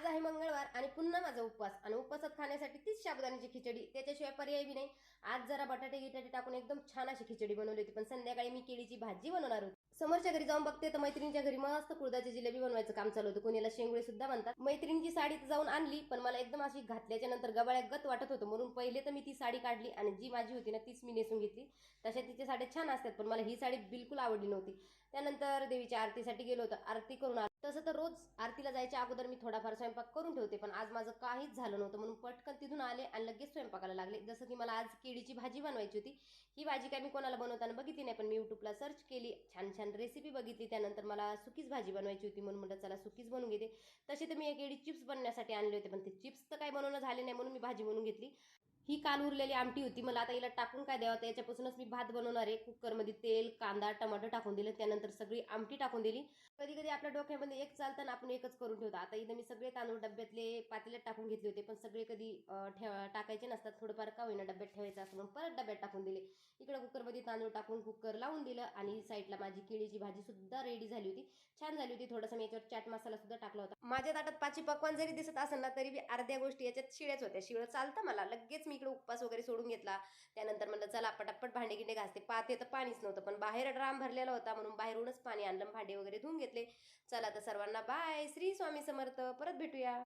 आज आहे मंगळवार आणि पुन्हा माझा उपवास आणि उपवासात खाण्यासाठी तीच साबुदाण्याची खिचडी, त्याच्याशिवाय पर्याय बी नाही. आज जरा बटाटे गिटाटे टाकून एकदम छान अशी खिचडी बनवली होती, पण संध्याकाळी मी केळीची भाजी बनवणार होती. समोरच्या घरी जाऊन बघते तर मैत्रिणीच्या घरी मस्त कुळदाची जिलेबी बनवायचं काम चालू होतं, कोणीला शेंगुळे सुद्धा म्हणतात. मैत्रिणीची साडी जाऊन आणली, पण मला एकदम अशी घातल्याच्या नंतर गबाळ्या गत वाटत होतं, म्हणून पहिले तर मी ती साडी काढली आणि जी माझी होती ना तीच मी नेसून घेतली. तशा तिच्या साड्या छान असतात, पण मला ही साडी बिलकुल आवडली नव्हती. त्यानंतर देवीच्या आरतीसाठी गेलो होतो, आरती करून आलो. तसं तर रोज आरतीला जायच्या अगोदर मी थोडाफार स्वयंपाक करून ठेवते, पण आज माझं काहीच झालं नव्हतं, म्हणून पटकन तिथून आले आणि लगेच स्वयंपाकाला लागले. जसं की मला आज केळीची भाजी बनवायची होती. ही भाजी काय मी कोणाला बनवताना बघितली नाही, पण मी युट्यूबला सर्च केली, छान छान रेसिपी बघितली. त्यानंतर मला सुकीच भाजी बनवायची होती, म्हणून म्हटलं चला सुकीच बनवून घेते. तसे तर मी एक केळी चिप्स बनवण्यासाठी आणले होते, पण ते चिप्स तर काही बनवणं झाले नाही, म्हणून मी भाजी बनवून घेतली. ही काल उरलेली आमटी होती, मला आता हिला टाकून काय द्यावं, त्याच्यापासूनच मी भात बनवणार आहे. कुकरमध्ये तेल, कांदा, टमाटर टाकून दिलं, त्यानंतर सगळी आमटी टाकून दिली. कधी कधी आपल्या डोक्यामध्ये एक चालतं ना, आपण एकच करून ठेवतो. आता इथं मी सगळे तांदूळ डब्यातले पातेल्यात टाकून घेतले होते, पण सगळे कधी टाकायचे नसतात, थोडंफार का होईना डब्यात ठेवायचं असं म्हणून परत डब्यात टाकून दिले. इकडे कुकरमध्ये तांदूळ टाकून कुकर लावून दिलं आणि साईडला माझी केळीची भाजी सुद्धा रेडी झाली होती, छान झाली होती. थोडासा मी याच्यावर चाट मसाला सुद्धा टाकला होता. माझ्या ताटात पाची पकवान जरी दिसत असेल ना, तरी अर्ध्या गोष्टी याच्यात शिळ्याच होत्या. शिळं चालतं मला. लगेच मी इकडे उपवास वगैरे सोडून घेतला. त्यानंतर म्हणलं चला पटापट भांडे गिंडे घासते. पाहते तर पाणीच नव्हतं, पण बाहेर ड्राम भरलेला होता, म्हणून बाहेरूनच पाणी आणलं, भांडे वगैरे धुवून घेतले. चला तर सर्वांना बाय. श्री स्वामी समर्थ. परत भेटूया.